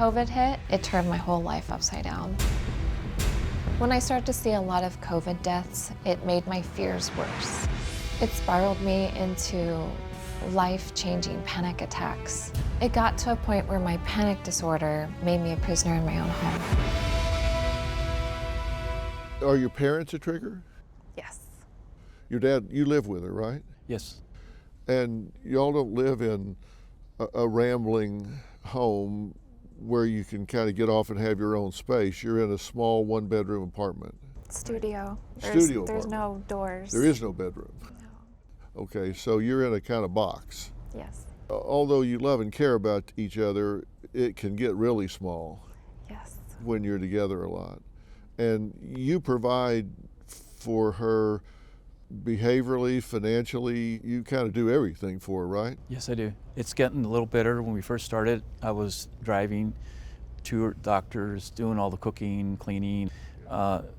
COVID hit, it turned my whole life upside down. When I started to see a lot of COVID deaths, it made my fears worse. It spiraled me into life-changing panic attacks. It got to a point where my panic disorder made me a prisoner in my own home. Are your parents a trigger? Yes. Your dad, you live with her, right? Yes. And y'all don't live in a rambling home where you can kind of get off and have your own space. You're in a small one-bedroom apartment. Studio. There's no doors. There is no bedroom. No. Okay, so you're in a kind of box. Yes. Although you love and care about each other, it can get really small. Yes. When you're together a lot. And you provide for her behaviorally, financially, you kind of do everything for her, right? Yes, I do. It's getting a little better. When we first started, I was driving to her doctors, doing all the cooking, cleaning.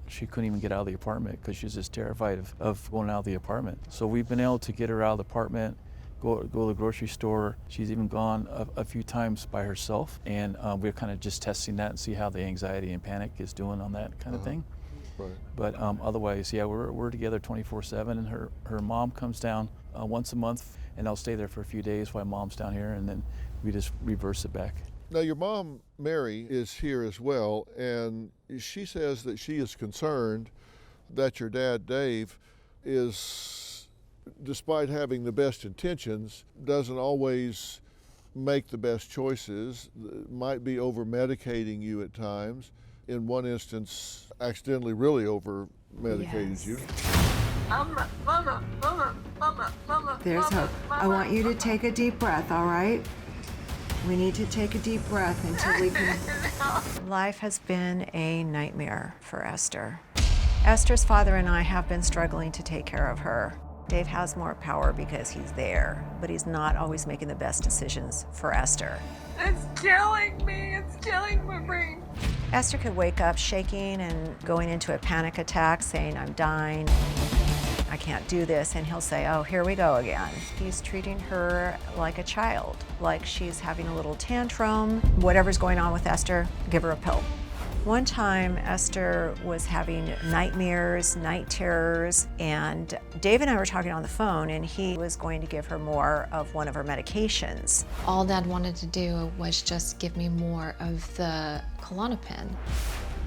She couldn't even get out of the apartment because she was just terrified of going out of the apartment. So we've been able to get her out of the apartment, go to the grocery store. She's even gone a few times by herself, and we're kind of just testing that and see how the anxiety and panic is doing on that kind of thing. Right. But otherwise, yeah, we're together 24/7, and her mom comes down once a month, and I'll stay there for a few days while mom's down here, and then we just reverse it back. Now your mom, Mary, is here as well, and she says that she is concerned that your dad, Dave, is, despite having the best intentions, doesn't always make the best choices, might be over-medicating you at times. In one instance, accidentally really over-medicated you. Mama. There's hope. I want you to take a deep breath, all right? We need to take a deep breath until we can... Life has been a nightmare for Esther. Esther's father and I have been struggling to take care of her. Dave has more power because he's there, but he's not always making the best decisions for Esther. It's killing me. It's killing my brain. Esther could wake up shaking and going into a panic attack, saying, I'm dying, I can't do this, and he'll say, oh, here we go again. He's treating her like a child, like she's having a little tantrum. Whatever's going on with Esther, give her a pill. One time, Esther was having nightmares, night terrors, and Dave and I were talking on the phone, and he was going to give her more of one of her medications. All Dad wanted to do was just give me more of the Klonopin.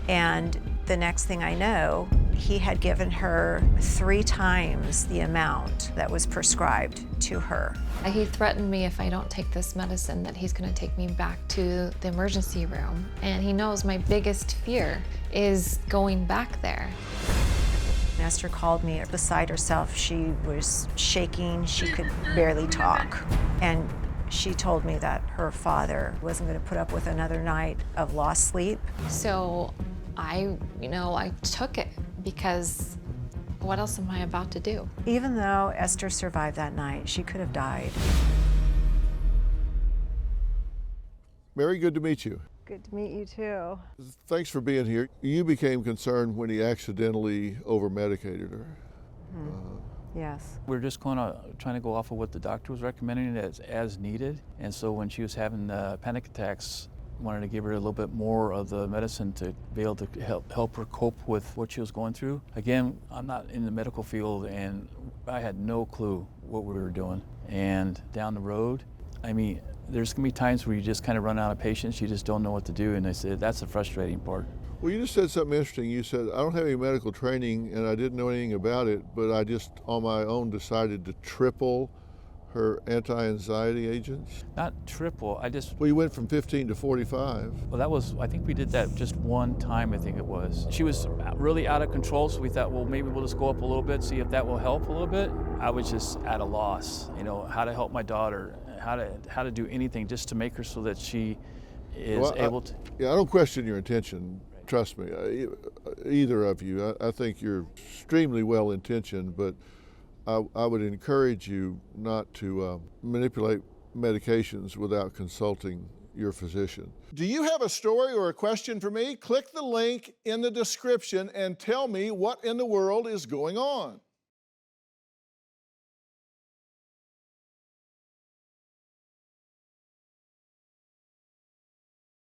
And the next thing I know, he had given her 3 times the amount that was prescribed to her. He threatened me if I don't take this medicine that he's going to take me back to the emergency room. And he knows my biggest fear is going back there. Esther called me beside herself. She was shaking. She could barely talk. And she told me that her father wasn't going to put up with another night of lost sleep. So I took it because what else am I about to do? Even though Esther survived that night, she could have died. Mary, good to meet you. Good to meet you too. Thanks for being here. You became concerned when he accidentally over-medicated her. Yes. We're just trying to go off of what the doctor was recommending as needed. And so when she was having panic attacks, wanted to give her a little bit more of the medicine to be able to help her cope with what she was going through. Again, I'm not in the medical field, and I had no clue what we were doing. And down the road, I mean, there's gonna be times where you just kind of run out of patience, you just don't know what to do, and I said, that's the frustrating part. Well, you just said something interesting. You said, I don't have any medical training and I didn't know anything about it, but I just on my own decided to triple her anti-anxiety agents? Not triple, Well, you went from 15 to 45. Well, I think we did that just one time, I think it was. She was really out of control, so we thought, well, maybe we'll just go up a little bit, see if that will help a little bit. I was just at a loss, how to help my daughter, how to do anything just to make her so that she is able to. Yeah, I don't question your intention, trust me, either of you. I think you're extremely well-intentioned, but I would encourage you not to manipulate medications without consulting your physician. Do you have a story or a question for me? Click the link in the description and tell me what in the world is going on.